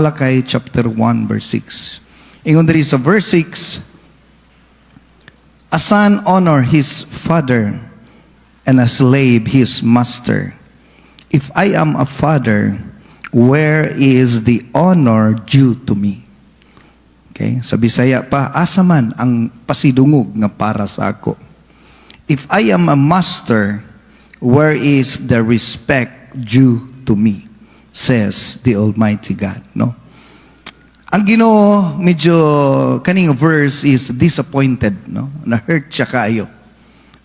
Malachi chapter 1 verse 6. Ingon diri sa verse 6, a son honor his father, and a slave his master. If I am a father, where is the honor due to me? Okay, sa Bisaya pa, asa man ang pasidungog nga para sa ako. If I am a master, where is the respect due to me? Says the Almighty God, no? Ang Ginoo, medyo kaning verse is disappointed, no? Na-hurt siya kaayo.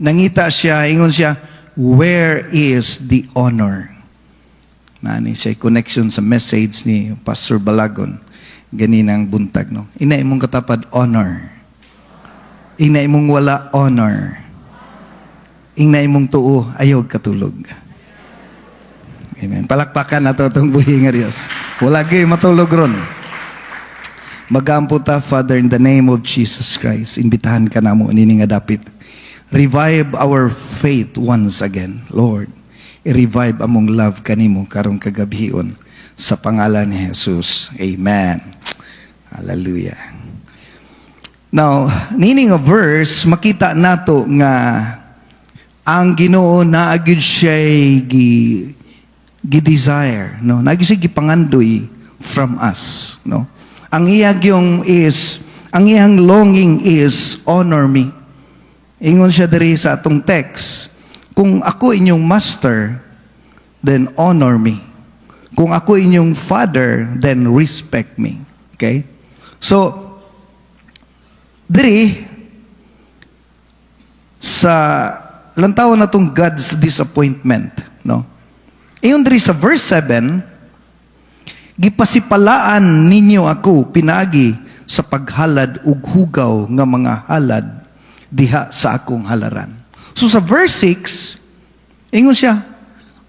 Nangita siya, ingon siya, where is the honor? Nani siya connection sa message ni Pastor Balagon. Ganinang buntag, no? Ina imong katapad, honor. Ina imong wala, honor. Ina imong tuo, ayaw katulog. Amen. Palakpakan na ito itong buhi nga Diyos. Wala kayo matulog ron. Magampo ta, Father, in the name of Jesus Christ. Imbitahan ka na mo, ini nga dapit. Revive our faith once again, Lord. I-revive among love kanimo karong kagabion sa pangalan ni Jesus. Amen. Hallelujah. Now, nining a verse, makita nato nga ang Ginoo naagid siya gi-desire, no? Naagid siya gipangandoy from us, no? Ang iyang longing is honor me. Ingon siya diri sa atong text, kung ako inyong master, then honor me. Kung ako inyong father, then respect me. Okay? So, diri sa lantawan na itong God's disappointment, no? Iyon diri sa verse 7, gipasipalaan ninyo ako pinagi sa paghalad ug hugaw nga mga halad diha sa akong halaran. So sa verse 6, ingon siya,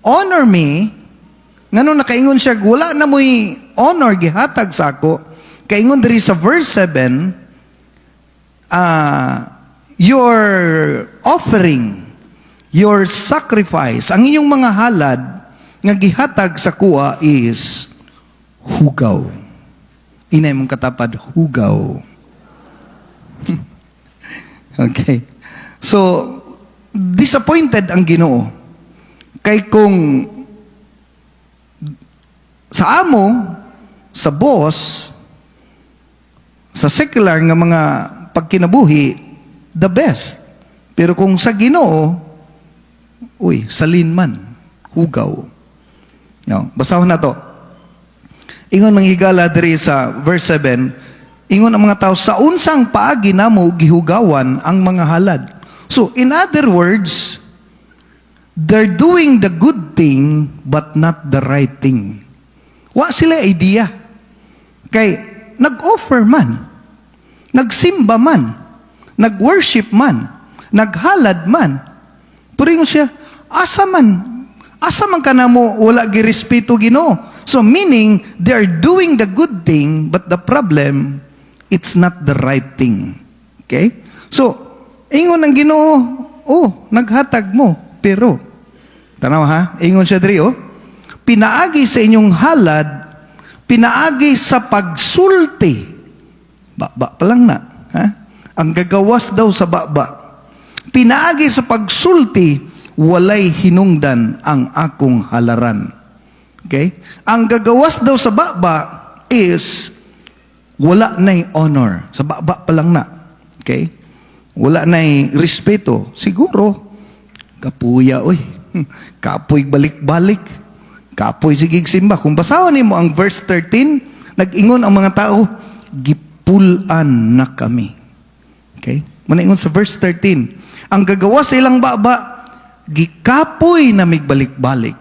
honor me, ngano nakaingon siya, wala na mo'y honor gihatag sa ako, kaingon diri sa verse 7, your offering, your sacrifice, ang inyong mga halad nga gihatag sa kuha is hugaw. Inay mong katapad, hugaw. Okay. So, disappointed ang Ginoo. Kay kung sa amo, sa boss, sa secular nga mga pagkinabuhi, the best. Pero kung sa Ginoo, salin man, hugaw. No, basahon na to. Ingon manghigala diri sa verse 7, ingon ang mga tao, sa unsang paagi namo gihugawan ang mga halad. So, in other words, they're doing the good thing but not the right thing. Wa sila idea. Kay nag-offer man, nagsimba man, nag-worship man, naghalad man. Pero ingon siya, asa man ka na mo wala girespeto Ginoo. So meaning, they are doing the good thing, but the problem, it's not the right thing. Okay? So, ingon ang Ginoo, naghatag mo, pero, tanaw ha, ingon siya diri, pinaagi sa inyong halad, pinaagi sa pagsulti. Baba pa lang na. Ha? Ang gagawas daw sa baba. Pinaagi sa pagsulti, walay hinungdan ang akong halaran. Okay? Ang gagawas daw sa baba is wala na'y honor. Sa baba pa lang na. Okay? Wala na'y respeto. Siguro, kapuya, kapoy balik-balik. Kapoy sigig simba. Kung basahan mo ang verse 13, nag-ingon ang mga tao, gipulan na kami. Okay? Manaingon sa verse 13, ang gagawa sa ilang baba, gikapoy na migbalik-balik.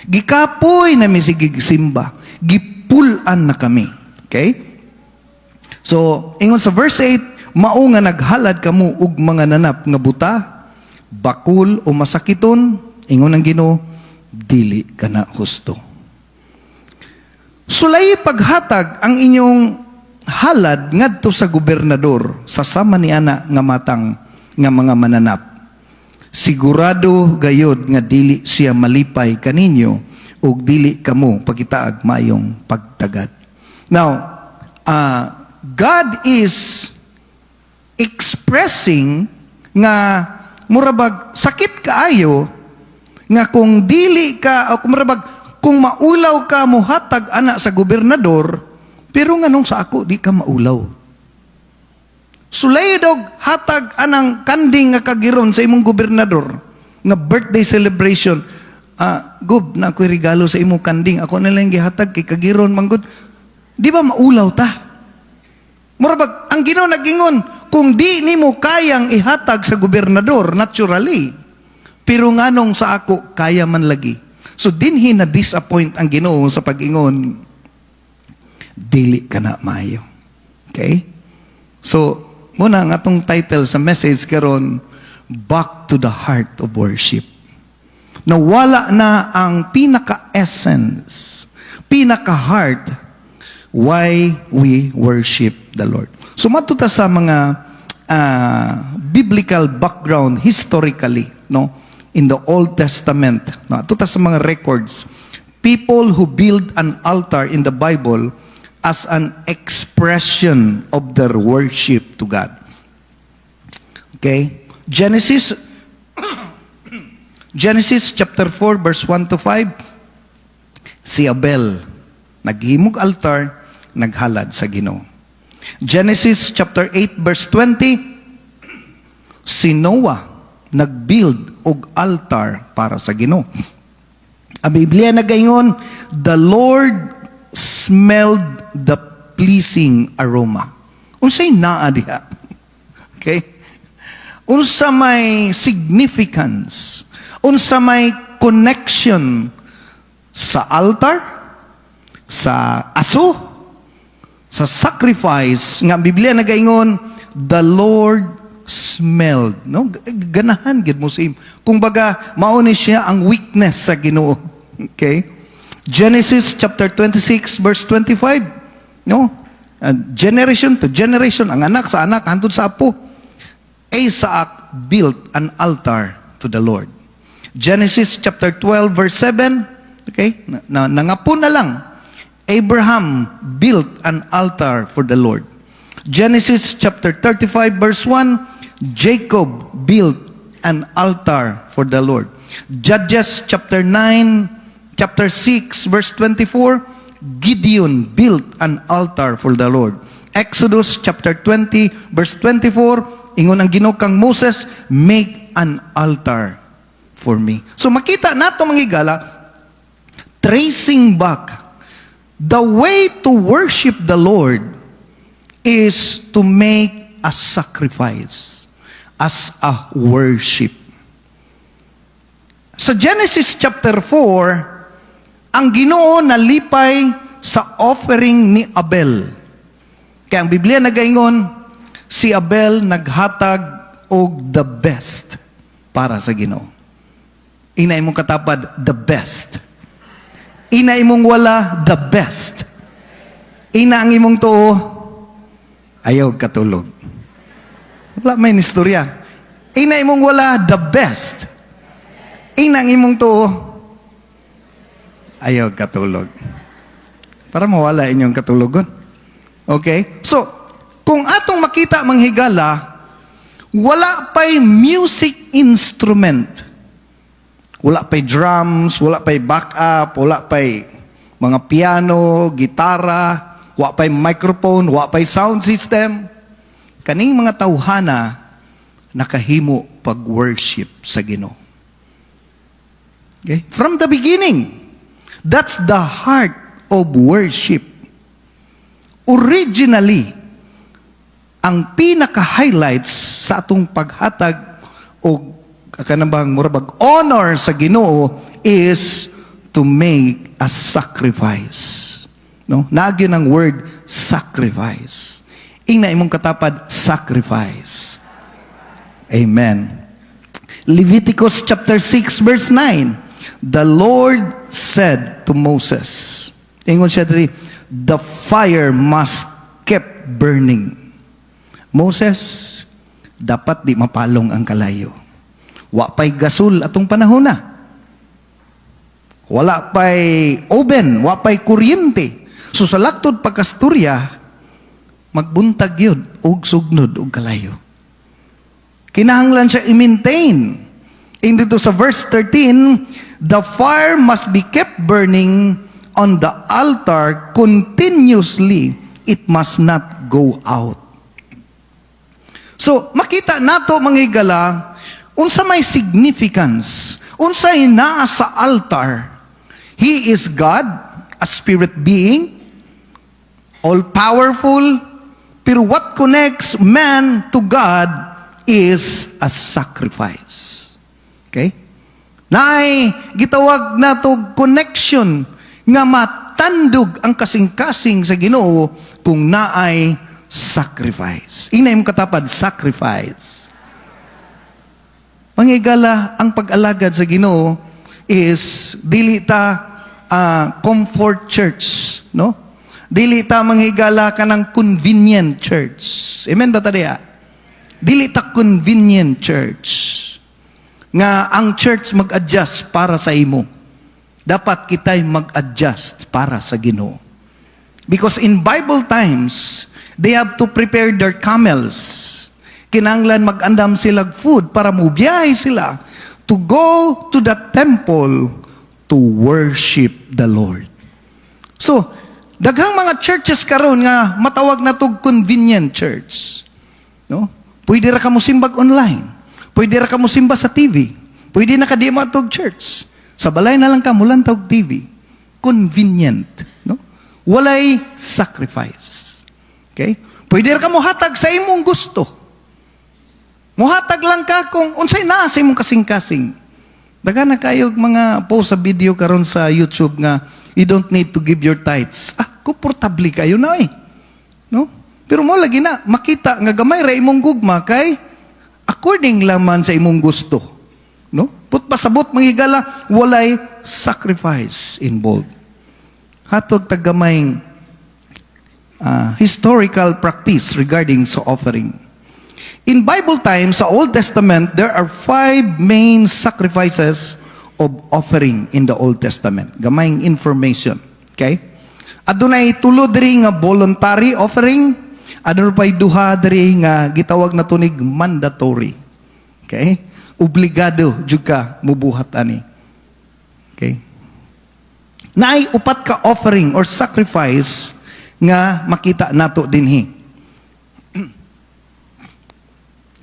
Gikapoy na misigig simba. Gipulan na kami. Okay? So, ingon sa verse 8, mao nga naghalad kamo og mga nanap nga buta, bakul o masakiton, ingon ang Ginoo, dili kana husto. Sulay paghatag ang inyong halad ngadto sa gobernador sa sama ni ana nga matang nga mga mananap. Sigurado gayod nga dili siya malipay kaninyo ug dili kamo pagitaag mayong pagtagad. Now, God is expressing nga murabag sakit kaayo nga kung dili ka o murabag kung maulaw ka muhatag ana sa gobernador pero nganong sa ako di ka maulaw. Sulay dog hatag anang kanding nga kagiron sa imong gobernador nga birthday celebration. Gob na ako'y regalo sa imong kanding ako na lang gihatag kay kagiron manggod. Di ba maulaw ta? Murabag, ang Ginoo nagingon, kung di nimo kayang ihatag sa gobernador, naturally, pero nganong sa ako, kaya man lagi. So, dinhi na disappoint ang Ginoo sa pag-ingon, dili ka na maayo. Okay? So, muna ang atong title sa message karon, Back to the Heart of Worship. Nawala na ang pinaka-essence, pinaka-heart, why we worship the Lord. So matuta sa mga biblical background historically, no, in the Old Testament, no, matuta sa mga records, people who build an altar in the Bible as an expression of their worship to God. Okay? Genesis chapter 4 verse 1 to 5, si Abel naghimog altar, naghalad sa Ginoo. Genesis chapter 8 verse 20, si Noah nagbuild og altar para sa Ginoo. Ang Biblia nagaingon, the Lord smelled the pleasing aroma. Unsay naa diha? Okay? Unsa may significance? Unsa may connection sa altar, sa aso, sa sacrifice nga Biblia nagaingon, the Lord smelled, no? Ganahan gid mo sim. Kung baga mao ni siya ang weakness sa Ginoo. Okay? Genesis chapter 26 verse 25, no? Generation to generation, ang anak sa anak hantod sa apo. Isaac built an altar to the Lord. Genesis chapter 12 verse 7, okay? Nangapo na lang. Abraham built an altar for the Lord. Genesis chapter 35 verse 1, Jacob built an altar for the Lord. Judges chapter 9, chapter 6 verse 24, Gideon built an altar for the Lord. Exodus chapter 20 verse 24, ingon ang Ginoo kang Moses, make an altar for me. So makita nato mga higala, tracing back, the way to worship the Lord is to make a sacrifice as a worship. Sa Genesis chapter 4, ang Ginoo nalipay sa offering ni Abel. Kaya ang Biblia nagaingon, si Abel naghatag og the best para sa Ginoo. Ina imong katapad, the best. Ina imong wala, the best. Ina ang imong tuo, ayaw katulog. Wala may istorya. Ina imong wala, the best. Ina ang imong tuo, ayaw katulog. Para mawala inyong katulogon. Okay? So, kung atong makita manghigala, wala pa'y music instrument. Wala pa'y drums, wala pa'y backup, wala pa'y mga piano, gitara, wala pa'y microphone, wala pa'y sound system. Kaning mga tawhana nakahimo pag-worship sa Ginoo. Okay? From the beginning, that's the heart of worship. Originally, ang pinaka-highlights sa atong paghatag o kanabang murabag honor sa Ginoo is to make a sacrifice. No? Naagyo ng word sacrifice. Ina imong katapad, sacrifice. Amen. Leviticus chapter 6 verse 9. The Lord said to Moses, ingon siya diri, the fire must keep burning. Moses, dapat di mapalong ang kalayo. Wa pa'y gasol atong panahon na. Wala pa'y oven, wa pa'y kuryente. So sa laktod pagkasturya, magbuntag yun, og sugnod, og kalayo. Kinahanglan siya i-maintain. And dito sa verse 13, the fire must be kept burning on the altar continuously. It must not go out. So, makita nato mga higala, unsa may significance, unsay naa sa altar. He is God, a spirit being, all-powerful, pero what connects man to God is a sacrifice. Okay? Naay gitawag nato connection nga matandog ang kasing-kasing sa Ginoo kung naay sacrifice. Inay mo katapad, sacrifice. Mangigala, ang pag-alagad sa Ginoo is dili ta comfort church, no? Dili ta manghigala ka ng convenient church. Amen ba tadiya? Dili ta convenient church. Nga ang church mag-adjust para sa imo. Dapat kita'y mag-adjust para sa Ginoo. Because in Bible times, they have to prepare their camels. Kinahanglan mag-andam silang food para mubiyahe sila to go to the temple to worship the Lord. So, daghang mga churches karon nga matawag na tog convenient church. No? Pwede ra ka mo simbag online. Pwede ra ka mo simba sa TV. Pwede na ka di mo atog church. Sa balay na lang ka mulan tog TV. Convenient, no? Walay sacrifice. Okay? Pwede ra ka mo hatag sa imong gusto. Muhatag lang ka kung unsay naa sa imong kasing-kasing. Daghan na kayo mga post sa video karon sa YouTube nga you don't need to give your tithes. Komportable kayo na eh. No? Pero mo lagi na, makita nga gamay ra imong gugma kay according laman sa imong gusto. No? Put pasabot manghigala, walay sacrifice involved. Hatod tagamay historical practice regarding sa offering. In Bible times, sa Old Testament, there are 5 main sacrifices of offering in the Old Testament. Gamayng information. Okay? Adunay tulo diri nga voluntary offering, adunay pay duha diri nga gitawag na tunig mandatory. Okay? Obligado jud ka mubuhat ani. Okay? Naay upat ka offering or sacrifice nga makita nato dinhi.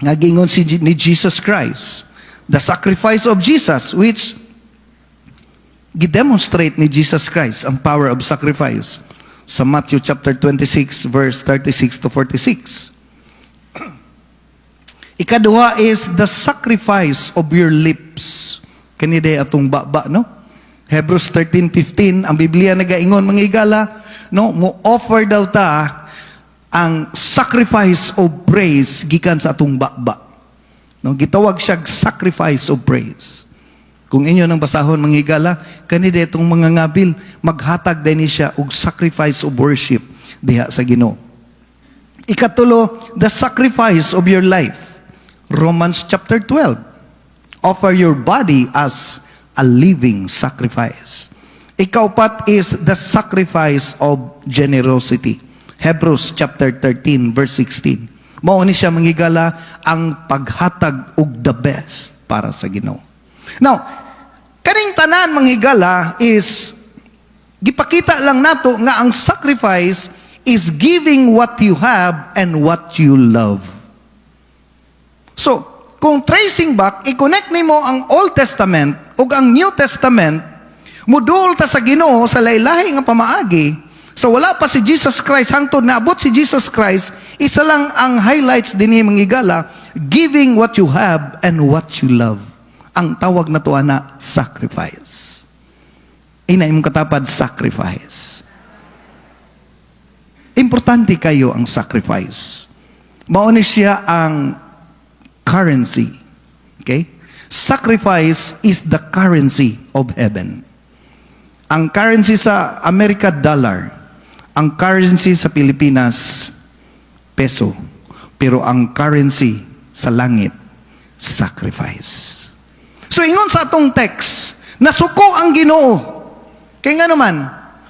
Nga gingon ni Jesus Christ, the sacrifice of Jesus, which gidemonstrate ni Jesus Christ ang power of sacrifice sa Matthew chapter 26 verse 36 to 46. Ikaduha is the sacrifice of your lips. Kanide atong baba, no? Hebrews 13:15 ang Biblia nagaingon mga higala, no, mo offer daw ta ang sacrifice of praise gikan sa atong baba. No, gitawag siya sacrifice of praise. Kung inyo nang basahon mga higala, kanide itong mga ngabil, maghatag din siya og sacrifice of worship diha sa Ginoo. Ikatulo, the sacrifice of your life. Romans chapter 12. Offer your body as a living sacrifice. Ikaupat is the sacrifice of generosity. Hebrews chapter 13 verse 16. Mao ni siya manghigala ang paghatag og the best para sa Ginoo. Now, kaning tanan manghigala is gipakita lang nato nga ang sacrifice is giving what you have and what you love. So, kung tracing back, i-connect nimo ang Old Testament ug ang New Testament, muduol ta sa Ginoo sa lahi-lahi nga pamaagi. So wala pa si Jesus Christ, hangtod naabot si Jesus Christ, isa lang ang highlights dinhi manghigala, giving what you have and what you love. Ang tawag na to ana, sacrifice. Ina imong katapad, sacrifice. Importante kayo ang sacrifice. Mao ni siya ang currency. Okay? Sacrifice is the currency of heaven. Ang currency sa Amerika, dollar. Ang currency sa Pilipinas, peso. Pero ang currency sa langit, sacrifice. So ingon sa atong text, nasuko ang Ginoo. Kaya nga naman,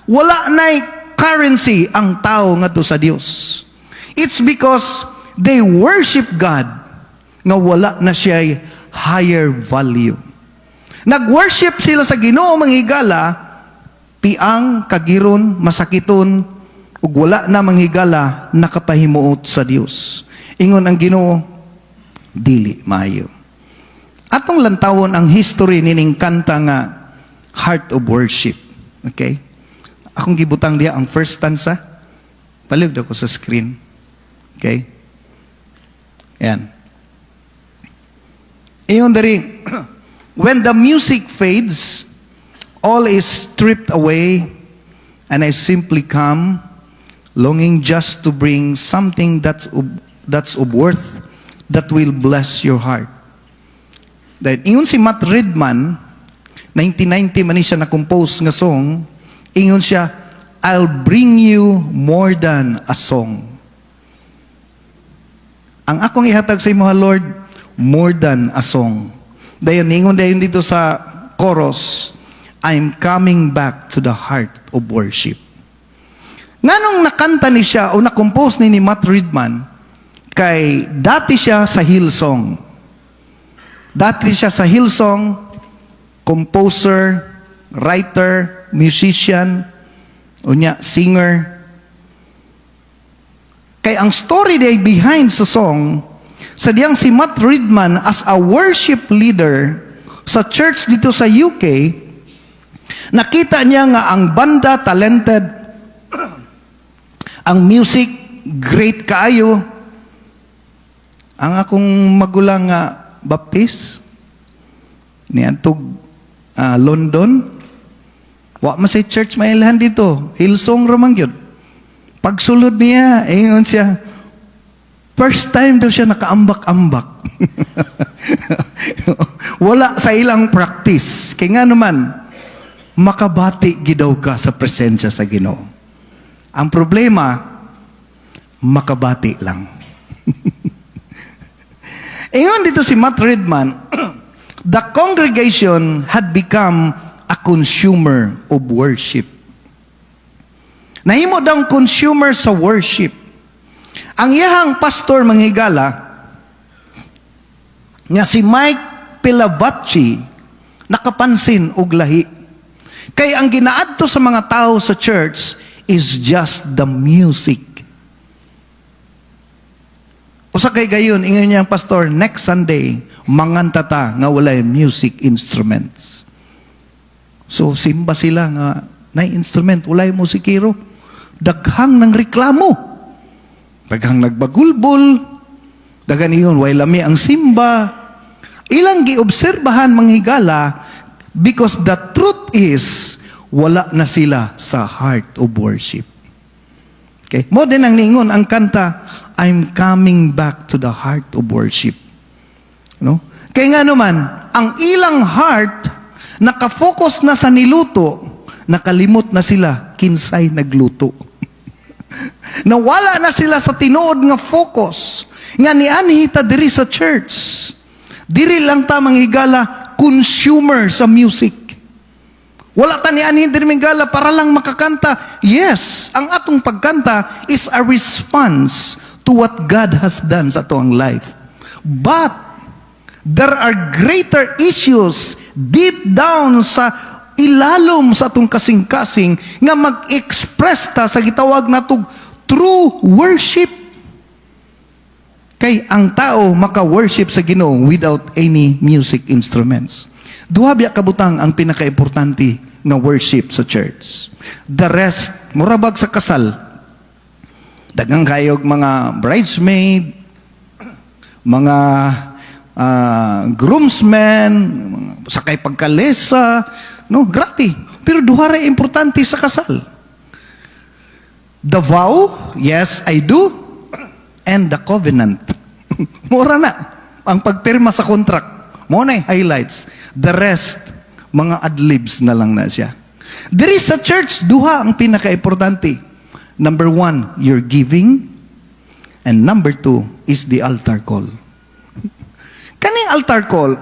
wala na'y currency ang tao ngadto sa Dios. It's because they worship God nga wala na siya higher value. Nag-worship sila sa Ginoo manghigala, piang, kagiron, masakiton, ug wala na manghigala nakapahimuot sa Dios. Ingon ang Ginoo, dili maayo. Atong lantawon ang history nining kanta nga Heart of Worship. Okay? Akong gibutang diha ang first stanza. Palig ko sa screen. Okay? Ayan. Iyon dari, when the music fades, all is stripped away, and I simply come, longing just to bring something that's of worth, that will bless your heart. Dahil ingon si Matt Redman, 1990 man siya na-compose nga song, ingon siya, I'll bring you more than a song. Ang akong ihatag sa imo, Lord, more than a song. Dahil ingon dahil dito sa chorus, I'm coming back to the heart of worship. Nganong nakanta ni siya o na-compose ni Matt Redman, kay dati siya sa Hillsong. Dati siya sa Hillsong, composer, writer, musician, unya, singer. Kay ang story day behind sa song, sa diyang si Matt Redman as a worship leader sa church dito sa UK, nakita niya nga ang banda talented, ang music great kaayo. Ang akong magulang nga Baptist ni antog London, wa man say church mailahan dito, Hillsong ramang gyud. Pagsulod niya, ingon siya, first time daw siya nakaambak-ambak. Wala sa ilang practice. Kaya nga naman, makabati gidaw ka sa presensya sa Ginoo. Ang problema, makabati lang. Ingon dito si Matt Redman, the congregation had become a consumer of worship. Nahimo daw consumer sa worship. Ang iyahang pastor manghigala, nga si Mike Pilavachi, nakapansin og lahi. Kay ang ginaadto sa mga tao sa church is just the music. Usa kay gayon, ingon niya ang pastor, next Sunday, manganta ta nga walay music instruments. So, simba sila nga, na instrument, walay musikero. Daghang ng reklamo. Daghang nagbagulbol. Daghang iyon, way lami ang simba. Ilang giobserbahan manghigala, because the truth is, wala na sila sa heart of worship. Okay? Mo din ang ningon ang kanta, I'm coming back to the heart of worship. No? Kaya nga naman, ang ilang heart, nakafocus na sa niluto, nakalimot na sila, kinsay nagluto. Nawala na sila sa tinuod nga focus, nga nianhita diri sa church. Diri lang ta manghigala, consumer sa music. Wala ta nianhin diri manghigala para lang makakanta. Yes, ang atong pagkanta is a response to what God has done sa atong life. But there are greater issues deep down sa ilalom sa atong kasing-kasing nga mag-express ta sa gitawag natong true worship. Kay ang tao maka-worship sa Ginoo without any music instruments. Duha biya kabutang ang pinaka-importante nga worship sa church. The rest, murabag sa kasal. Daghang kayog mga bridesmaid, mga groomsmen, sakay pagkalesa, no, grabe. Pero duha ra importante sa kasal. The vow, yes, I do, and the covenant. Mura na ang pagpirma sa contract. Mo na highlights. The rest, mga adlibs na lang na siya. Diri sa church, duha ang pinaka-importante. Number 1, you're giving. And number 2 is the altar call. Kaning altar call,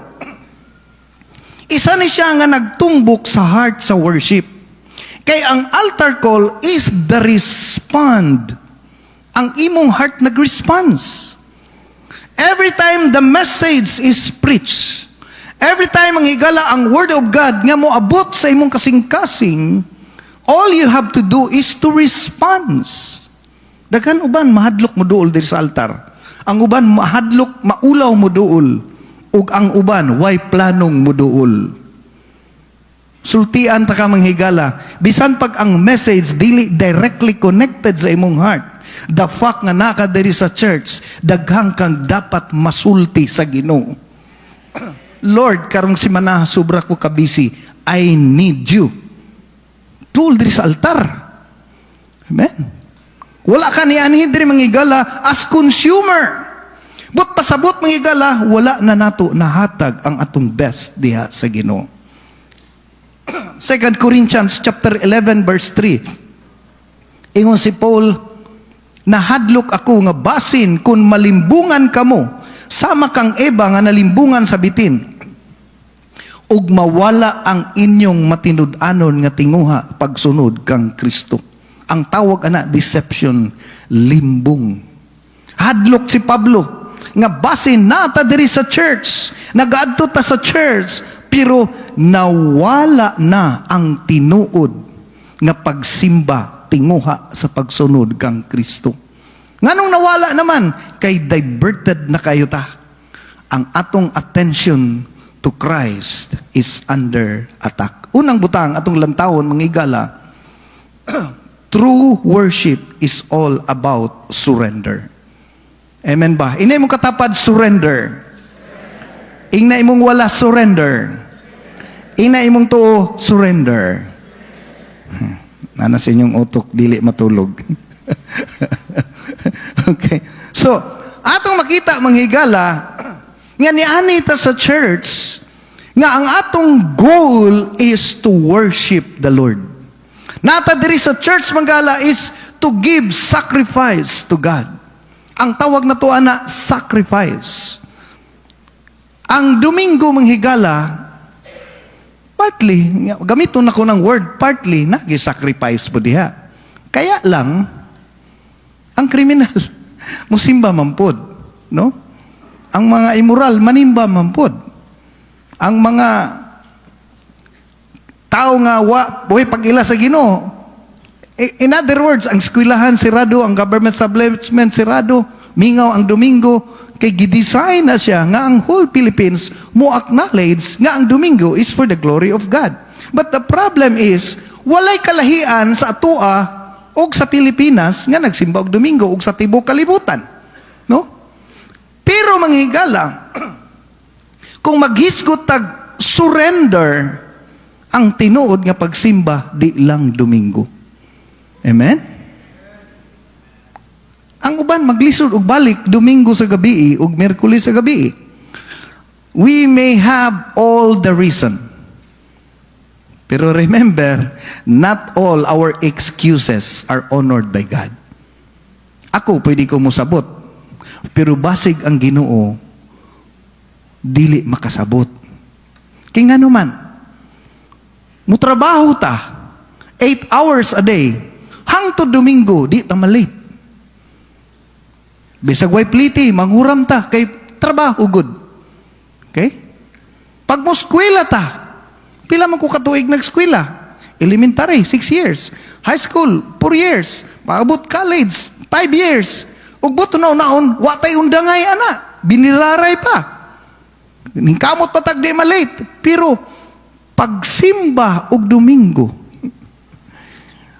isa ni siya nga nagtumbok sa heart sa worship. Kay ang altar call is the respond. Ang imong heart nag-response. Every time the message is preached, every time ang higala ang word of God nga mo abot sa imong kasing-kasing, all you have to do is to respond. Daghan uban mahadlok mo duol diri sa altar. Ang uban mahadlok maulaw mo duol, ug ang uban way planong mo duol. Sultian ta ka manghigala, bisan pag ang message dili directly connected sa imong heart, the fact nga naka diri sa church, daghang kang dapat masulti sa Ginoo. Lord, karong simana sobra ko ka busy, I need you. Tuol diri sa altar. Amen. Wala ka ni anhi diri manghigala as consumer. But pasabot manghigala, wala na nato nahatag ang atong best diha sa Ginoo. 2 Corinthians chapter 11 verse 3. Ingon si Paul, nahadlok ako nga basin kung malimbungan kamo, sama kang Eva nga nalimbungan sa bitin, ug mawala ang inyong matinud-anon nga tinguha pagsunod kang Kristo. Ang tawag ana deception, limbong. Hadlok si Pablo nga basin nata diri sa church, nagaadto ta sa church, pero nawala na ang tinuod nga pagsimba tinguha sa pagsunod kang Kristo. Nganong nawala naman? Kay diverted na kayo ta. Ang atong attention to Christ is under attack. Unang butang, atong lantawon, mangigala, true worship is all about surrender. Amen ba? Inay mong katapad, surrender. Ingna imong wala, surrender. Ingna imong tuo, surrender. Nana sa inyong utok, dili matulog. Okay. So, atong makita, manghigala, nga niani ta sa church, nga ang atong goal is to worship the Lord. Nata diri sa church, manggala, is to give sacrifice to God. Ang tawag na to ana, sacrifice. Ang Domingo, manghigala, partly, gamiton ako ng word, partly, nag-sacrifice po diha. Kaya lang, ang kriminal, musimba mampod, no? Ang mga immoral, manimba mampod. Ang mga tao nga buhay pag-ila sa Ginoo. In other words, ang eskwelahan sirado, ang government establishment sirado, mingaw ang Domingo, kay gidesign na siya nga ang whole Philippines mo acknowledge nga ang Domingo is for the glory of God. But the problem is, walay kalahian sa atua og sa Pilipinas nga nagsimba og Domingo og sa tibuok kalibutan. No? Pero manghigala, kung maghisgot tag surrender ang tinuod nga pagsimba di lang Domingo. Amen? Ang uban maglisod og balik Domingo sa gabi ug Miyerkules sa gabi. We may have all the reason. Pero remember, not all our excuses are honored by God. Ako pwede ko musabot, pero basig ang Ginoo dili makasabot. Kay ngano man, mutrabaho ta 8 hours a day hangtod Domingo di ta malate. Bisag way pliti, manghuram ta kay trabaho good. Okay? Pag mo eskwela ta, pila man ko katuig nag-eskwela? Elementary, 6 years. High school, 4 years. Paabot college, 5 years. Ug buto na unaon, watay undangay ana. Binilaray pa. Ningkamot patag di malate. Pero, pagsimba og Domingo,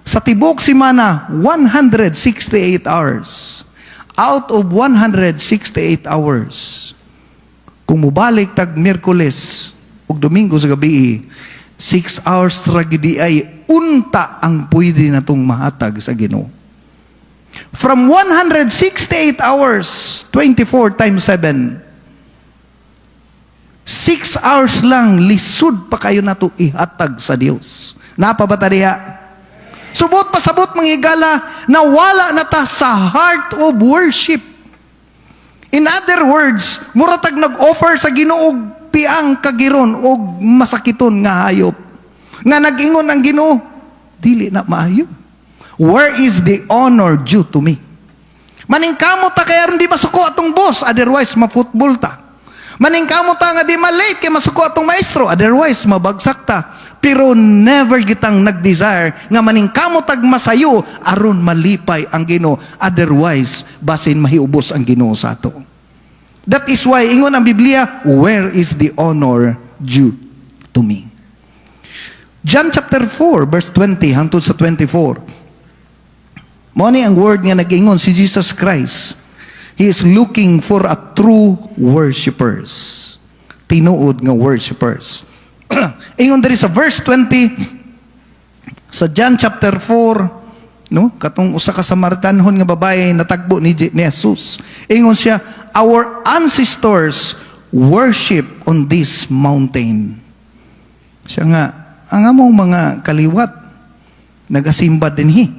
sa tibok simana, 168 hours. Out of 168 hours, kung mubalik tag Miyerkules ug Domingo sa gabi, 6 hours tragedy ay unta ang pwede natong mahatag sa Ginoo. From 168 hours, 24 times 7, 6 hours lang, lisod pa kayo nato ihatag sa Dios. Napabata diha? Subot pasabot manghigala na wala na ta sa heart of worship. In other words, muratag nag-offer sa Ginoo og piang kagiron og masakiton nga hayop. Nga nag-ingon ang Ginoo, dili na maayo. Where is the honor due to me? Maningkamot ta kaya ron di masuko atong boss, otherwise ma-football ta. Maningkamot ta nga di ma-late kaya masuko atong maestro, otherwise mabagsak ta. Pero never gitang nag-desire nga maningkamot tag masayo aron malipay ang Ginoo, otherwise basin mahiubos ang Ginoo sa ato. That is why ingon ang Biblia, where is the honor due to me? John chapter 4 verse 20 hangtod sa 24. Mao ni ang word nga nag-ingon si Jesus Christ. He is looking for a true worshipers. Tinuod nga worshipers. Ingon diri sa verse 20 sa John chapter 4, no? Katong usa ka Samaritanhon nga babae natagbo ni Jesus. Ingon siya, our ancestors worship on this mountain. Siya nga, ang among mga kaliwat nagasimba dinhi.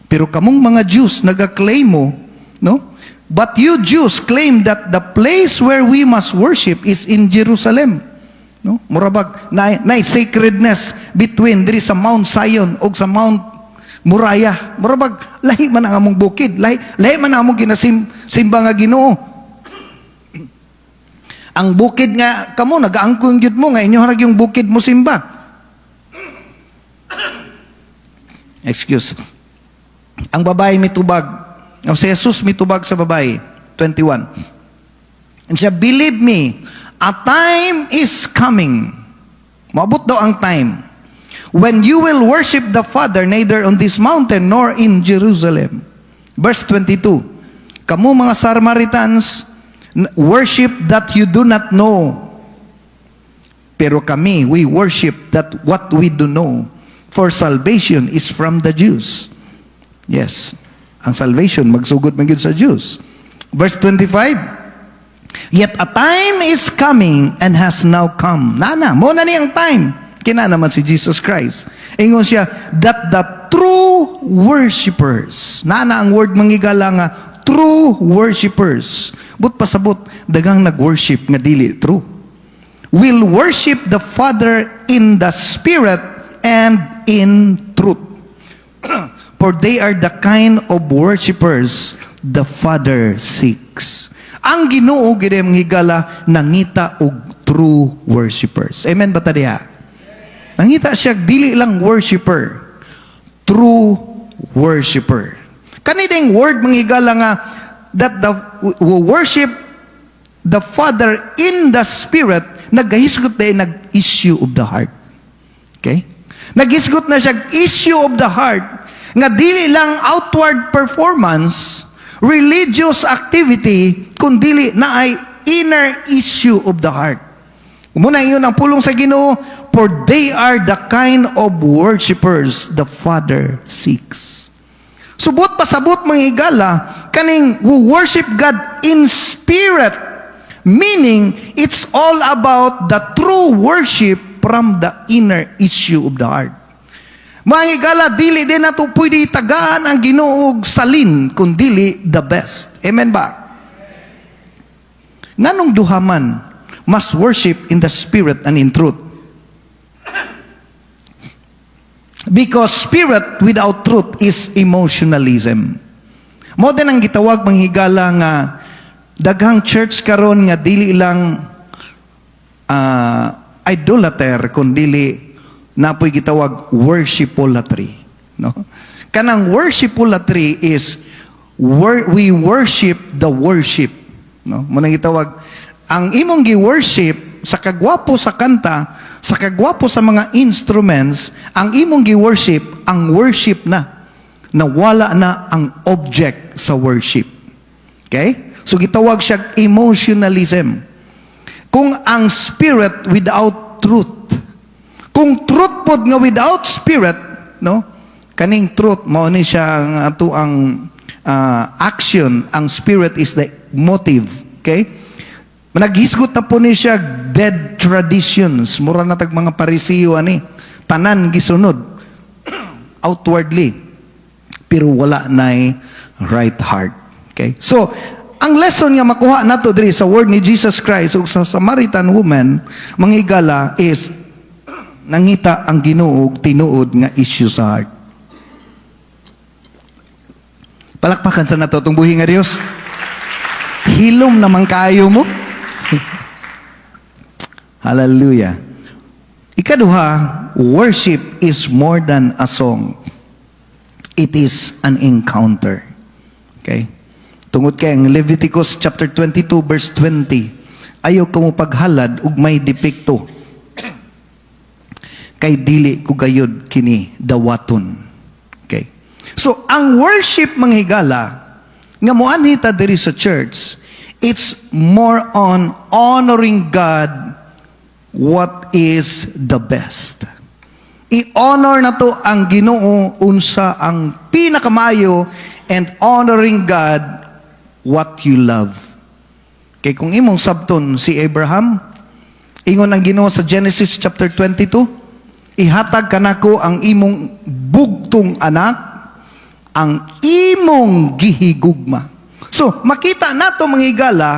Pero kamong mga Jews nagaklaim mo, no? But you Jews claim that the place where we must worship is in Jerusalem. No? Murabag na sacredness between diri sa Mount Zion o sa Mount Moriah. Murabag lahi man ang among bukid, lahi man ang among ginasimba nga Ginoo. Ang bukid nga kamo nagaangkon gyud mo nga inyo harag yung bukid mo simba. Excuse. Ang babae mitubag, o si Jesus mitubag sa babae, 21. And siya, believe me, a time is coming. Maabot daw ang time when you will worship the Father neither on this mountain nor in Jerusalem. Verse 22. Kamu mga Samaritans, worship that you do not know. Pero kami, we worship that what we do know. For salvation is from the Jews. Yes. Ang salvation, magsugod man gyud sa Jews. Verse 25. Yet a time is coming and has now come. Mo na ni ang time. Kina naman si Jesus Christ. Ingon siya, that the true worshipers. Ang word manggigala nga, true worshipers. But pasabot, dagang nag-worship nga dili true. Will worship the Father in the Spirit and in truth. For they are the kind of worshipers the Father seeks. Ang Ginoo gid mga higala nangita og true worshipers. Amen ba ta diha? Nangita siya dili lang worshipper, true worshipper. Kani ding word mga higala nga that the worship the Father in the Spirit naghisgot na nag-issue of the heart. Okay? Naghisgot na siya issue of the heart nga dili lang outward performance, religious activity, kundi na ay inner issue of the heart. Muna iyon ang pulong sa Ginoo, for they are the kind of worshipers the Father seeks. Subot pasabot mga higala, kaning who worship God in spirit, meaning it's all about the true worship from the inner issue of the heart. Mga higala, dili din nato pwede tagaan ang Ginoo og salin, kundili the best. Amen ba? Nganong duhaman must worship in the spirit and in truth? Because spirit without truth is emotionalism. Mo din ang gitawag mga higala nga daghang church karon nga dili lang idolater kundili napoy gitawag worshipolatry, no? Kanang worshipolatry is we worship the worship, no? Muna gitawag ang imong gi-worship sa kagwapo sa kanta, sa kagwapo sa mga instruments, ang imong gi-worship, ang worship na nawala na ang object sa worship. Okay? So gitawag siya emotionalism. Kung ang spirit without truth, kung truth pod nga without spirit, no? Kaning truth mao ni siya ang ato ang action, ang spirit is the motive, okay? Naghisgot na po ni siya dead traditions, mura na tag mga Parisiyo ani, tanan gisunod outwardly, pero wala nay right heart. Okay? So, ang lesson nga makuha nato diri sa word ni Jesus Christ ug sa Samaritan woman, mga higala is nangita ang Ginoo og tinuod nga issue sa heart. Palakpakan sa nato itong buhi nga Dios. Hilom naman kayo mo. Hallelujah. Ikaduha, worship is more than a song. It is an encounter. Okay? Tungod kay ang Leviticus chapter 22 verse 20, ayaw ka mo paghalad ug may depekto. Kay dili ko gayud kini dawaton. Okay? So, ang worship manghigala nga moanhita diri sa church, it's more on honoring God what is the best. I-honor na to ang Ginoo unsa ang pinakamayo and honoring God what you love. Kay kung imong sabton si Abraham, ingon ang Ginoo sa Genesis chapter 22, ihatag kanako ang imong bugtong anak, ang imong gihigugma. So, makita nato mga higala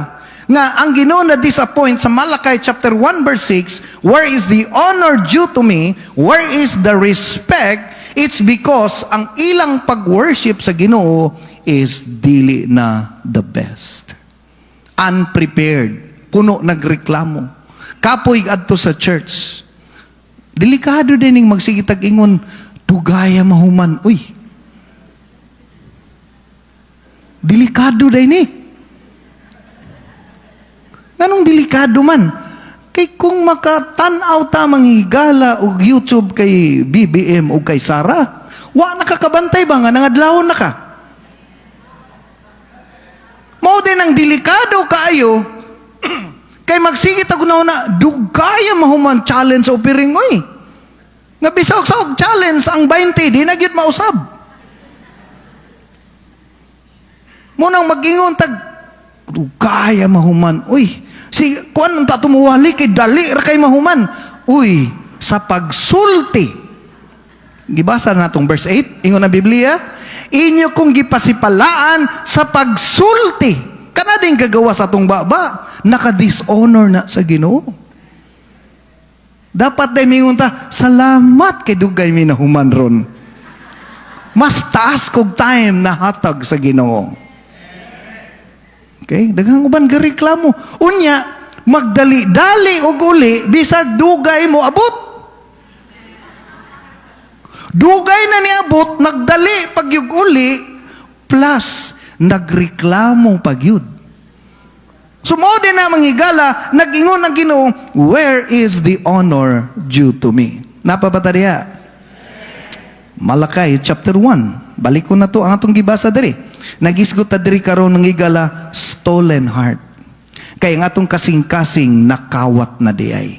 nga ang Ginoo na disappoint sa Malakay chapter 1 verse 6, where is the honor due to me? Where is the respect? It's because ang ilang pag-worship sa Ginoo is dili na the best. Unprepared. Puno nagreklamo. Kapoy adto sa church. Delikado din ning magsigitag ingon, dugaya mahuman. Uy. Delikado din ni. Nganong delikado man? Kay kung makatanaw ta manghigala og YouTube kay BBM o kay Sara, wa nakakabantay ba nga nangadlawon na ka? Mao din ang delikado kaayo kay magsigit ako na dugaya mahuman challenge sa opiring oy. Nga bisag sa og challenge ang 20 di na gyud mausab. Mo nang magingon tag dugaya mahuman. Uy, si kuan ang tatumuwali kay dali ra kay mahuman. Uy, sa pagsulti. Gibasa na natong verse 8, ingon ang Biblia, inyo kong gipasipalaan sa pagsulti. Kana din gagawa sa atong baba, naka-dishonor na sa Ginoo. Dapat day mingon ta, salamat kay dugay mi nahuman ron. Mas taas kog time na hatag sa Ginoo. Okay? Daghang uban ga reklamo. Unya, magdali-dali og uli bisag dugay mo abot. Dugay na niabot, nagdali pagyug uli plus nagreklamo pagyud. Sumo din na manghigala, nag-ingon ang Ginoo, where is the honor due to me? Napabata diha? Malakay chapter 1. Balik ko na to ang atong gibasa diri. Nagisgot ta diri karon ng higala, stolen heart. Kay ang atong kasing-kasing nakawat na diay.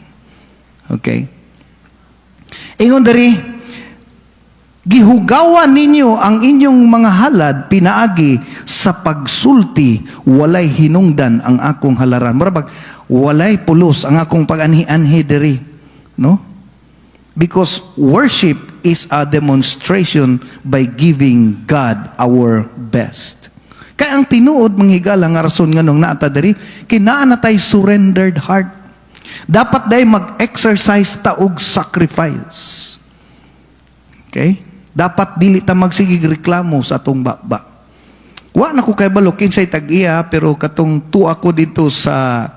Okay? Ingon diri, gihugawan ninyo ang inyong mga halad pinaagi sa pagsulti, walay hinungdan ang akong halaran. Marabag, walay pulos ang akong pag-anhi-anhi diri. No? Because worship is a demonstration by giving God our best. Kaya ang tinuod manghigala nga rason nga nung naata diri, kinaan na tay surrendered heart. Dapat day mag-exercise ta og sacrifice. Okay? Dapat dili ta magsigig reklamo sa atong baba. Wa na ko kay balo kinsay tag-iya, pero katong tuwa ko dito sa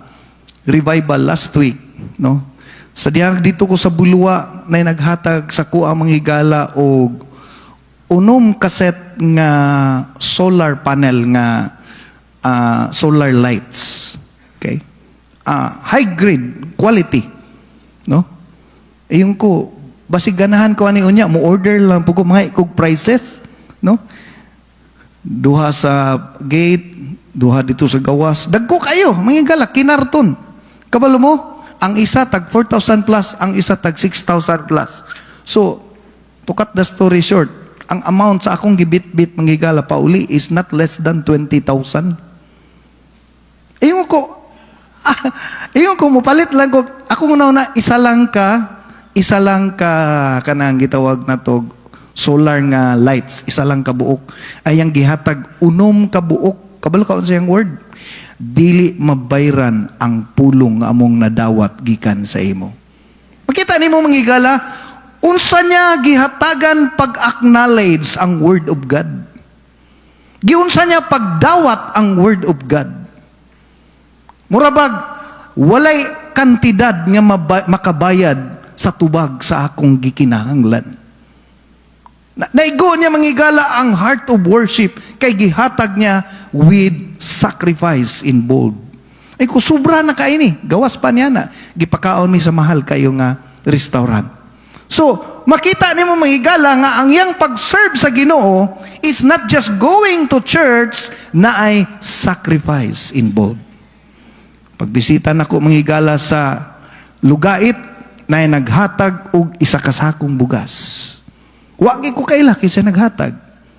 revival last week, no? Sa diyang dito ko sa Bulwa na naghatag sa kuha manghigala og unom kaset nga solar panel nga solar lights. Okay? High grade quality, no? Ayun ko basig ganahan ko ani unya mo order lang pugo mga ikog prices, no? Duha sa gate, duha dito sa gawas. Dagko kayo, manghigala kinarton. Kabalo mo, ang isa tag 4,000 plus, ang isa tag 6,000 plus. So, to cut the story short, ang amount sa akong gibit-bit manghigala pauli is not less than 20,000. Ayun ko, mupalit lang ko, ako muna na, isa lang ka kanang gitawag na to, solar nga lights, isa lang ka buok. Ayang gihatag, unom ka buok. Kabalo ka sa yung word? Dili mabayran ang pulong nga among nadawat gikan sa imo. Makita nimo mga higala, unsa niya gihatagan pag-acknowledge ang Word of God. Giunsa niya pagdawat ang Word of God. Murabag, walay kantidad nga makabayad sa tubag sa akong gikinahanglan. Naigo niya mangigala ang heart of worship kay gihatag niya with sacrifice involved. Ay ko sobra na kaini, gawas pa niya na. Gipakaon mi sa mahal kayo nga restaurant. So, makita nimo mangigala nga ang iyang pag-serve sa Ginoo is not just going to church na ay sacrifice involved. Pagbisita nako mangigala sa Lugait na naghatag og isa ka sakong bugas. Wagi ko kaila kaysa naghatag.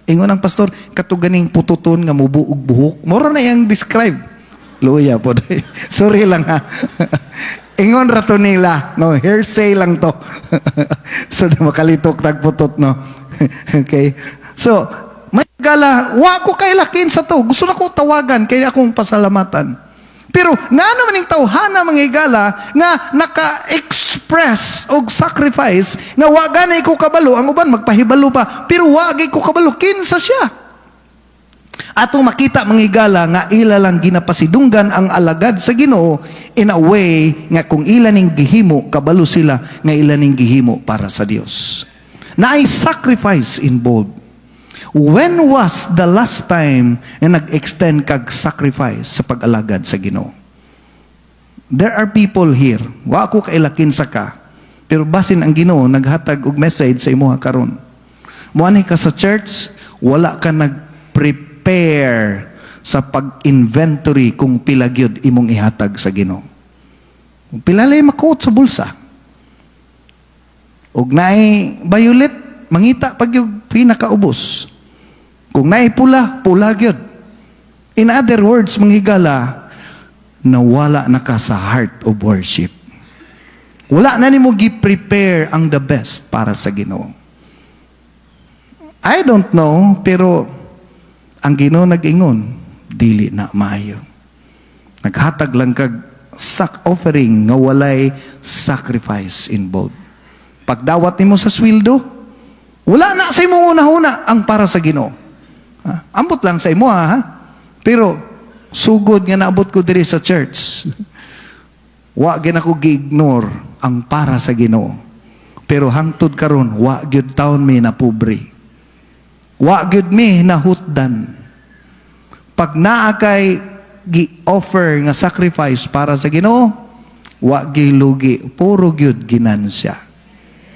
Ingon ang pastor, katuganing pututon nga mubuog buhok. Moro na yang describe. Luya po. Sorry lang ha. Ingon rato nila. No, hearsay lang to. So, makalitok tagputot, no? Okay. So, may gala, wa ko kaila kinsa to. Gusto na ko tawagan, kaya akong pasalamatan. Pero, nga naman yung tawhana mga higala, nga naka-express og sacrifice, nga waganay ko kabalo, ang uban magpahibalo pa, pero wagay ko kabalo, kinsa siya. Atong makita mga higala, nga ila lang ginapasidunggan ang alagad sa Ginoo, in a way, nga kung ila ning gihimo, kabalo sila, nga ila ning gihimo para sa Dios. Na ay sacrifice involved. When was the last time na nag-extend kag sacrifice sa pag-alagad sa Ginoo? There are people here, wa ako kailakin sa ka, pero basin ang Ginoo naghatag og message sa imuha karon. Muani ka sa church, wala ka nag-prepare sa pag-inventory kung pila gyud imong ihatag sa Ginoo. Kung pila lay makuot sa bulsa. Og naay violet, mangita pag yung pinakaubos. Kung naay pula, pula gyud. In other words, manghigala, nawala na ka sa heart of worship. Wala na nimo gi-prepare ang the best para sa Ginoo. I don't know, pero ang Ginoo nag-ingon, dili na maayo. Naghatag lang kag offering nga walay sacrifice involved. Pagdawat nimo sa sweldo, wala na sa imong una-una ang para sa Ginoo. Ambot lang sa imo ha. Pero sugod nga naabot ko diri sa church. Wa gyud ako gi-ignore ang para sa Ginoo. Pero hangtod karon wa gyud taon mi na pobre. Wa gyud mi na hutdan. Pag naa kay gi-offer nga sacrifice para sa Ginoo, wa gyud lugi, puro gyud ginansya.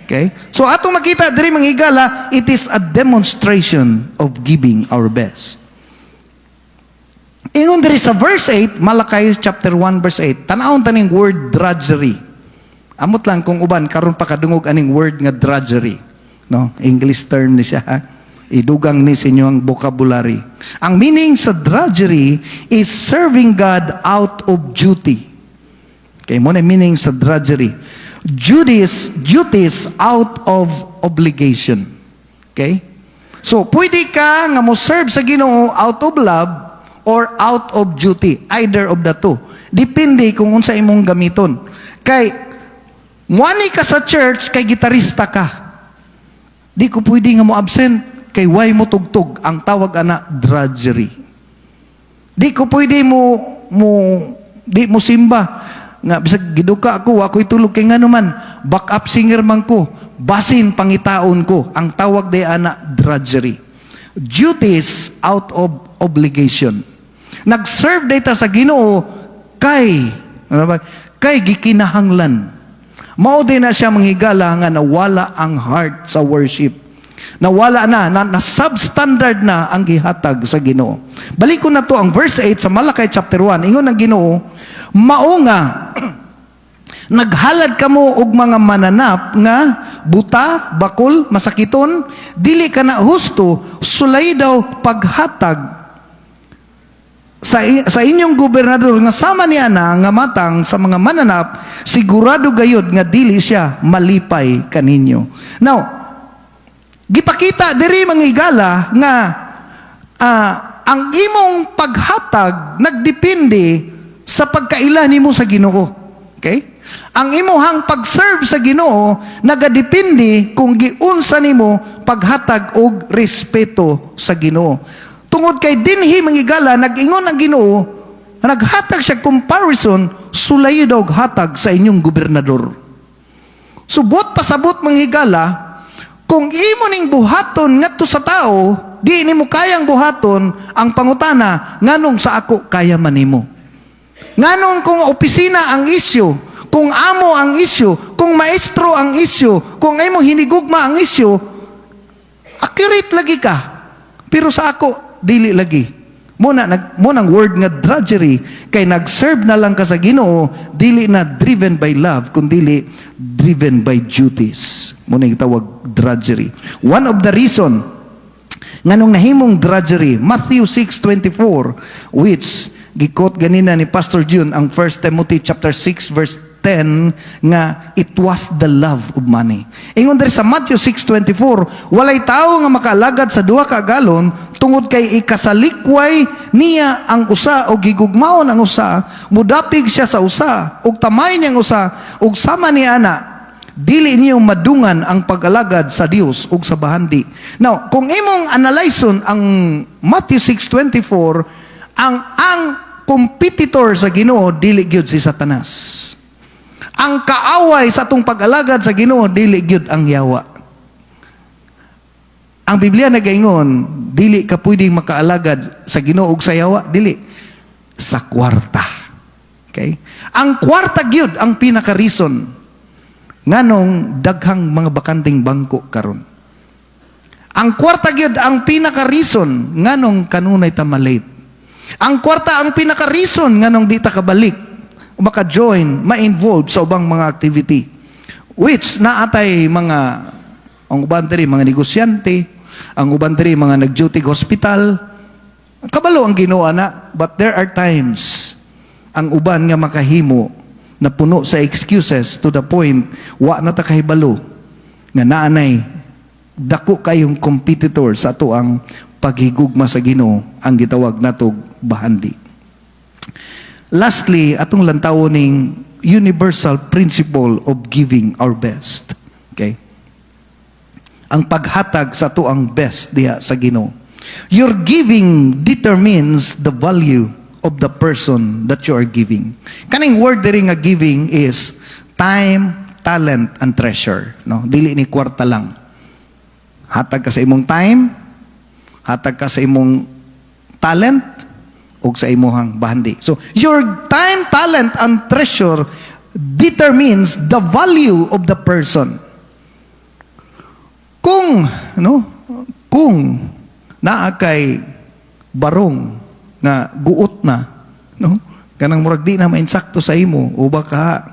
Okay? So atong makita diri mga higala, it is a demonstration of giving our best. Ingon diri sa verse 8, Malakay chapter 1 verse 8, tanawon taning word drudgery. Amot lang kung uban karon pa kadungog aning word nga drudgery, no? English term ni siya. Ha? Idugang ni sa inyo ang vocabulary. Ang meaning sa drudgery is serving God out of duty. Okay, mo na meaning sa drudgery. Duties out of obligation. Okay? So, pwede ka nga mo serve sa Ginoo out of love or out of duty. Either of the two. Depende kung unsa imong gamiton. Kay, muani ka sa church, kay gitarista ka. Di ko pwede nga mo absent, kay why mo tugtog. Ang tawag ana, drudgery. Di ko pwede di mo simba. Nga bisag giduka ako, ako'y tulog kay nga naman, backup singer man ko, basin pangitaon ko. Ang tawag day ana, drudgery. Duties out of obligation. Nag-serve data sa Ginoo kay gikinahanglan. Mao din na siya manghigala nga nawala ang heart sa worship. Nawala na substandard na ang gihatag sa Ginoo. Balik ko na to ang verse 8 sa Malakay chapter 1. Ingon ang Ginoo, mao nga naghalad kamo og mga mananap nga buta, bakol, masakiton, dili ka na husto, sulay daw paghatag sa inyong gobernador nga sama niya na nga matang sa mga mananap, sigurado gayud nga dili siya malipay kaninyo. Now, gipakita diri mga higala nga ang imong paghatag nagdepende sa pagkaila nimo sa Ginoo. Okay? Ang imuhang pag-serve sa Ginoo nagadepende kung giunsa nimo paghatag og respeto sa Ginoo. Tungod kay dinhi manghigala nag-ingon ang Ginoo, naghatag siya comparison sulayo daw hatag sa inyong gobernador. Subot pasabot manghigala, kung imo ning buhaton ngadto sa tao, di nimo kayang buhaton, ang pangutana nganong sa ako kaya man nimo. Nganong kung opisina ang isyu, kung amo ang isyu, kung maestro ang isyu, kung imo hinigugma ang isyu, accurate lagi ka. Pero sa ako dili lagi. Munang word nga drudgery kay nag-serve na lang ka sa Ginoo, dili na driven by love kundi driven by duties. Muna gitawag drudgery. One of the reason nganong nahimong drudgery, Matthew 6:24, which gikot ganina ni Pastor June ang 1 Timothy chapter 6 verse 10 nga it was the love of money. Ingon diri sa Matthew 6:24, walay tao nga makaalagad sa duha ka galon tungod kay ikasalikway niya ang usa o gigugmaon ang usa, mudapig siya sa usa ug tamay niyang usa ug sama ni ana. Dili niyo madungan ang pag-alagad sa Dios ug sa bahandi. Now, kung imong analyson ang Matthew 6:24, ang competitor sa Ginoo dili gyud si Satanas. Ang kaaway sa atong pag-alagad sa Ginoo dili gyud ang yawa. Ang Biblia nagaingon, dili ka pwedeng makaalagad sa Ginoo ug sa yawa, dili sa kwarta. Okay? Ang kwarta gyud ang pinaka-reason nganong daghang mga bakanting bangko karon. Ang kwarta gyud ang pinaka-reason nganong kanunay ta malate. Ang kwarta ang pinaka-reason nganong di ta kabalik o maka-join, ma-involve sa ubang mga activity. Which naatay mga, ang uban diri mga negosyante, ang uban diri mga nag-duty hospital. Kabalo ang Ginoo ana, but there are times ang uban nga makahimo na puno sa excuses to the point wa na ta kahibalo nga naanay dako kayong competitor sa ato ang paghigugma sa Ginoo, ang gitawag natog bahandi. Lastly, atong lantawon ning universal principle of giving our best. Okay? Ang paghatag sa ato ang best diha sa Ginoo. Your giving determines the value of the person that you are giving. Kaning word diri nga giving is time, talent, and treasure. No? Dili ni kwarta lang. Hatag ka sa imong time, hatag ka sa imong talent, o sa imong bahandi. So, your time, talent, and treasure determines the value of the person. Kung naa kay barong nga guot na, no? Kanang murag di na mainsakto sa imo o baka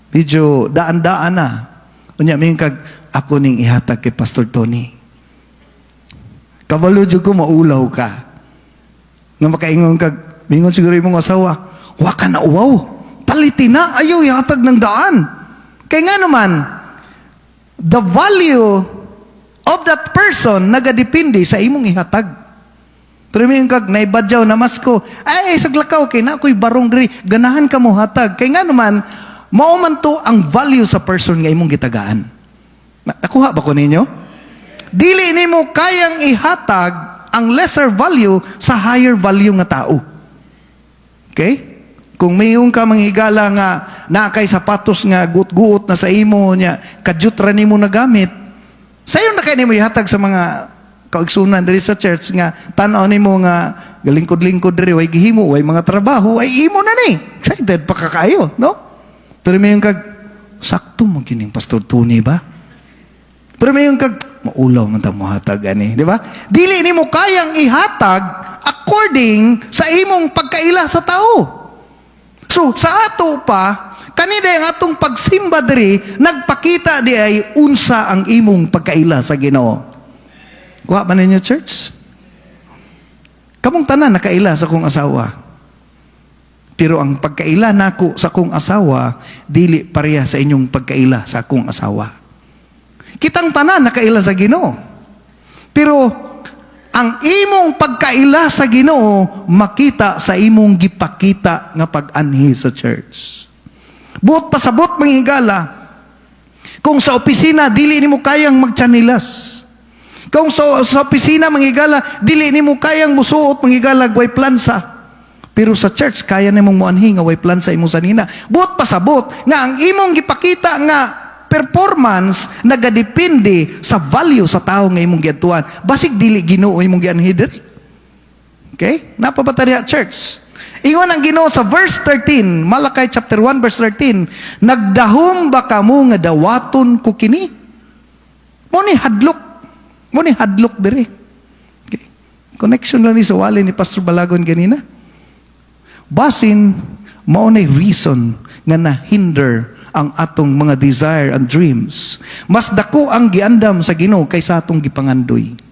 medyo daan-daan na. Unya may kag ako ning ihatag kay Pastor Tony. Kabalo jud ko maulaw ka. Nga makaingon kag mingon siguro imong asawa, wa ka na uwaw. Palitin na ayaw ihatag ng daan. Kay nga naman the value of that person nagadepende sa imong ihatag. Pero may kag naibadyaw na masko, ay saglakaw kay na ako'y barong diri, ganahan ka mo hatag. Kay nga naman, mao man to ang value sa person nga imong gitagaan. Nakuha ba ko ninyo? Dili nimo kayang ihatag ang lesser value sa higher value nga tao. Okay? Kung mayong ka manghigala nga na kay sapatos nga guot-guot na sa imo nya, kadyut ra nimo na gamit, sayon na kay nimo ihatag sa mga kaigsunan diri sa church nga tan-aw nimo nga galingkod-lingkod diri way gihimo way mga trabaho ay imo na ni. Excited pa ka kayo, no? Pero mayong kag sakto mo kining Pastor Tony ba? Pero mayong kag maulaw man ta mo hatag ani, di ba? Dili nimo kayang ihatag according sa imong pagkaila sa tao. So sa ato pa kanina ang atong pagsimba diri nagpakita di ay unsa ang imong pagkaila sa Ginoo. Kuha ba ninyo, church? Kamong tanan nakaila sa kong asawa. Pero ang pagkaila nako sa kong asawa dili pareha sa inyong pagkaila sa kong asawa. Kitang tanan nakaila sa Ginoo. Pero ang imong pagkaila sa Ginoo makita sa imong gipakita nga pag-anhi sa church. Buot pasabot mga higala. Kung sa opisina dili nimo kayang magtsanilas. Kung sa opisina mga higala dili nimo kayang musuot mga higala way plansa. Pero sa church kaya nimong muanhi nga way plansa imong sanina. Buot pasabot nga ang imong gipakita nga performance nagadepende sa value sa tao nga imong giadtuan. Basig dili Ginoo imong gianhi diri. Okay? Napabata diha church. Ingon ang Ginoo sa verse 13, Malakay chapter 1 verse 13, nagdahom ba kamo nga dawaton ko kini? Mo ni hadlok diri. Okay? Connection lang ni sa wali ni Pastor Balagon ganina. Basin mao nay reason nga nahinder ang atong mga desire and dreams. Mas dako ang giandam sa Ginoo kaysa atong gipangandoy.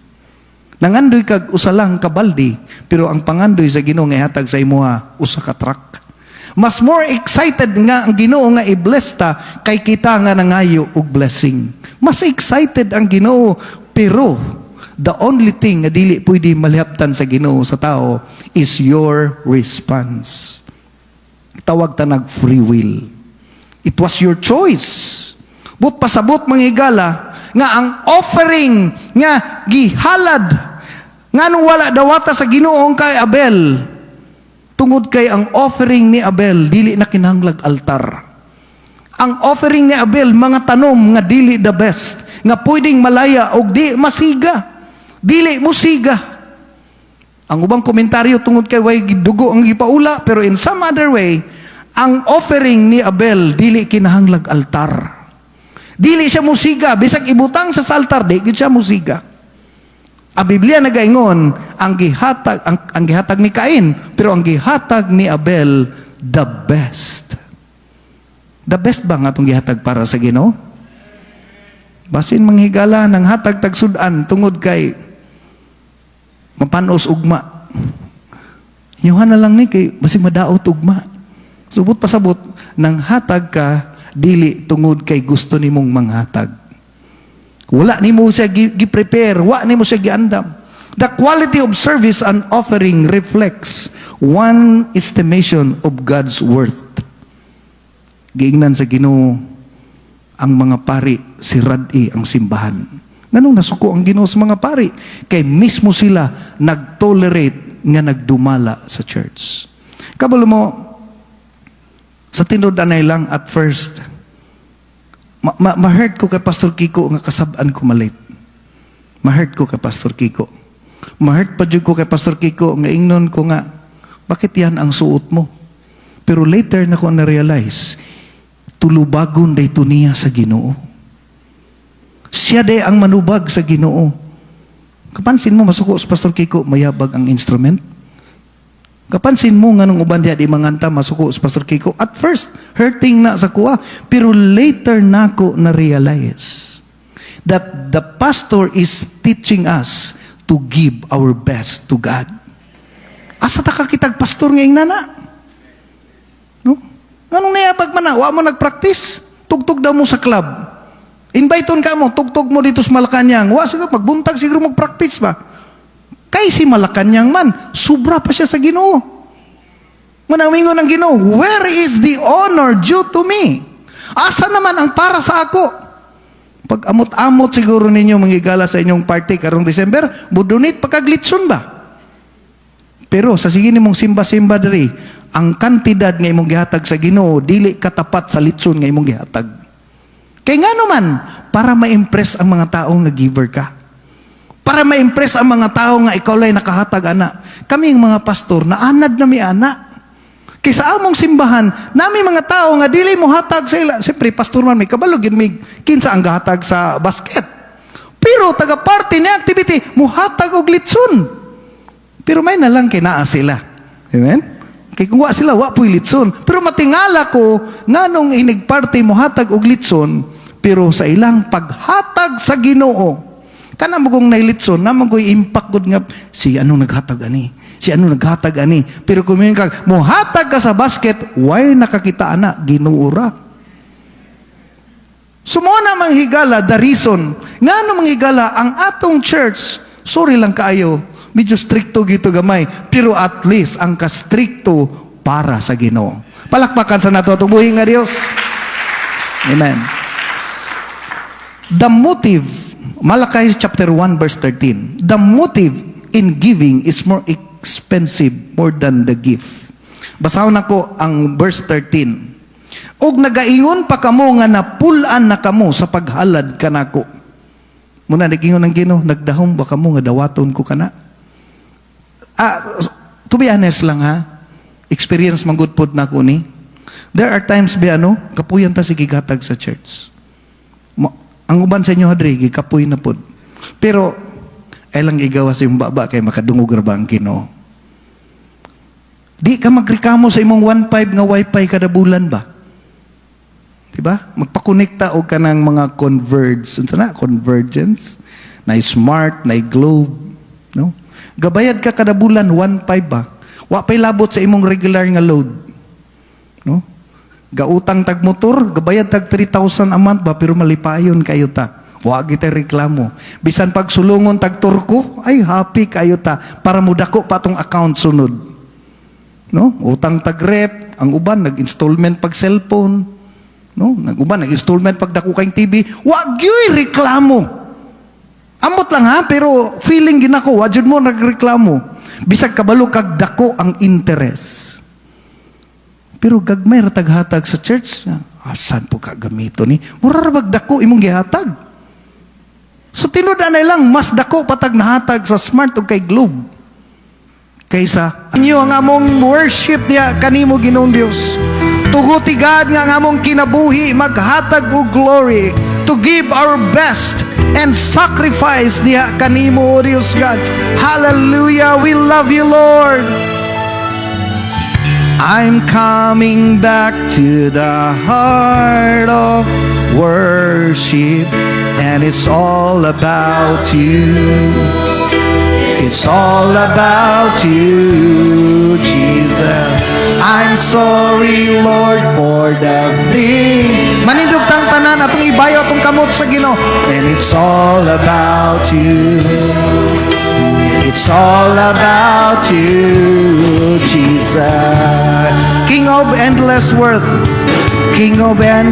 Nangandoy kag usa lang ka balde, pero ang pangandoy sa Ginoo nga ihatag sa imuha usa ka truck. Mas more excited nga ang Ginoo nga i-bless ta kay kita nga nangayo og blessing. Mas excited ang Ginoo, pero the only thing nga dili pwede malihaptan sa Ginoo sa tao is your response. Tawag ta nag free will. It was your choice. But pasabot mga higala nga ang offering nga gihalad nga nung wala dawata sa Ginoo kay Abel, tungod kay ang offering ni Abel dili na kinahanglag altar. Ang offering ni Abel mga tanom nga dili the best, nga pwedeng malaya og di masiga. Dili mo siga. Ang ubang komentaryo tungod kay way dugo ang gipaula, pero in some other way, ang offering ni Abel dili kinahanglag altar. Dili siya musiga, bisag ibutang sa altar, di gid siya musiga. Ang Biblia nagaingon, ang gihatag ni Cain, pero ang gihatag ni Abel, the best. The best ba nga itong gihatag para sa Ginoo? Basin manghigala ng hatag tagsudan tungod kay mapanos ugma. Yuhan na lang ni kay basin madaot ugma. Subot pasabot nang hatag ka dili tungod kay gusto nimong manghatag. Wala nimo siya gi-prepare, wala nimo siya giandam. The quality of service and offering reflects one estimation of God's worth. Giingnan sa Ginoo ang mga pari, si Rad-i ang simbahan. Nganong nasuko ang Ginoo sa mga pari? Kay mismo sila nag-tolerate nga nagdumala sa church. Kabalo mo, sa tinuod-anay lang at first, ma-hurt ko kay Pastor Kiko nga kasab-an ko malit. Ma-hurt ko kay Pastor Kiko. Ma-hurt pa jud ko kay Pastor Kiko nga ingnon ko nga, bakit yan ang suot mo? Pero later na ko na-realize, tulubagon day niya sa Ginoo. Siya day ang manubag sa Ginoo. Kapansin mo, masuko sa Pastor Kiko, mayabag ang instrument. Kapansin mo nga nung uban diya di manganta, masuko sa Pastor Kiko. At first, hurting na sa kuha. Pero later na ko na-realize that the pastor is teaching us to give our best to God. Asa ta kakitag pastor ngayong nana? No? Nganong nayabag man na? Wa mo nag-practice? Tugtog daw mo sa club. Inviteon ka mo, tugtog mo dito sa Malacanang. Wa siguro, magbuntag siguro mag-practice ba? Kay si Malacanang man, sobra pa siya sa Ginoo. Manamingon ng Ginoo, where is the honor due to me? Asa naman ang para sa ako? Pag amot-amot siguro ninyo manghigala sa inyong party karong December, budunit pagkaglitson ba? Pero sa sige nimong simba-simba diri, ang kantidad nga imong gihatag sa Ginoo dili katapat sa litson nga imong gihatag. Kay nga naman, para ma-impress ang mga tao nga giver ka. Para ma-impress ang mga tao nga ikaw lay nakahatag ana. Kaming mga pastor na anad na mi ana. Kaysa among simbahan, nami mga tao nga dili mo hatag sa ila. Siyempre, pastor man may kabalo gid mig kinsa ang gahatag sa basket. Pero taga party ni activity mo hatag og litson. Pero may nalang kinaa sila. Amen? Kay kung wa sila wa puy litson. Pero matingala ko nganong inig party mo hatag og litson, pero sa ilang paghatag sa Ginoo kana mo kung nailitson, naman ko'y impact good nga, si anong naghatag ani? Si anong naghatag ani? Pero kung mo hatag ka sa basket, why nakakita ana? Ginuura. Sumuna manghigala, the reason. Nga no manghigala, ang atong church, sorry lang kaayo, medyo stricto gito gamay, pero at least, ang ka-stricto para sa Ginoo. Palakpakan sa nato, tubuhin nga Diyos. Amen. The motive, Malachi chapter 1 verse 13, the motive in giving is more expensive more than the gift. Basahon ako ang verse 13. Og nagaingon pa kamo nga napulan na kamo sa paghalad kanako. Muna nagingon ng Ginoo, nagdahom ba kamo nga dawaton ko kana? To be honest lang ha, experience man good pod na ko ni. There are times ba kapuyan ta sige gatag sa church. Ang uban sa inyo hadri kapuy na pod. Pero ay lang igawas yung baba kay makadungog ra ba ang Ginoo. Di ka magreklamo sa imong 1.5 nga wifi kada bulan ba? Diba? Magpakonekta og kanang mga convergence, na smart, na globe, no? Gabayad ka kada bulan 1.5 ba? Wa pay labot sa imong regular nga load. No? Gautang tag motor, gabayad tag 3,000 a month ba pero malipayon kayo ta. Wa kita reklamo. Bisan pag sulungon tag turko, ay happy kayo ta para mudako pa tong account sunod. No? Utang tag rep, ang uban nag-installment pag cellphone, no? Nag-uban nag-installment pag dako kayong TV, wa gyud reklamo. Ambot lang ha, pero feeling ginako, wa jud mo nagreklamo. Bisag kabalo kag dako ang interest. Pero gagmay ra taghatag sa church, saan po ka gamito ni? Mura ra bag dako imong gihatag. So tinud-anay lang mas dako patag nahatag sa smart ug kay globe. Kaysa inyo ang among worship niya kanimo Ginoong Dios. Tuguti God nga ang among kinabuhi maghatag og glory to give our best and sacrifice niya kanimo o Dios God. Hallelujah, we love you Lord. I'm coming back to the heart of worship, and it's all about you. It's all about you, Jesus. I'm sorry, Lord, for the thing. Manindog tang tanan atong ibayo atong kamot sa Ginoo. And it's all about you. It's all about you, Jesus. King of endless worth. King of endless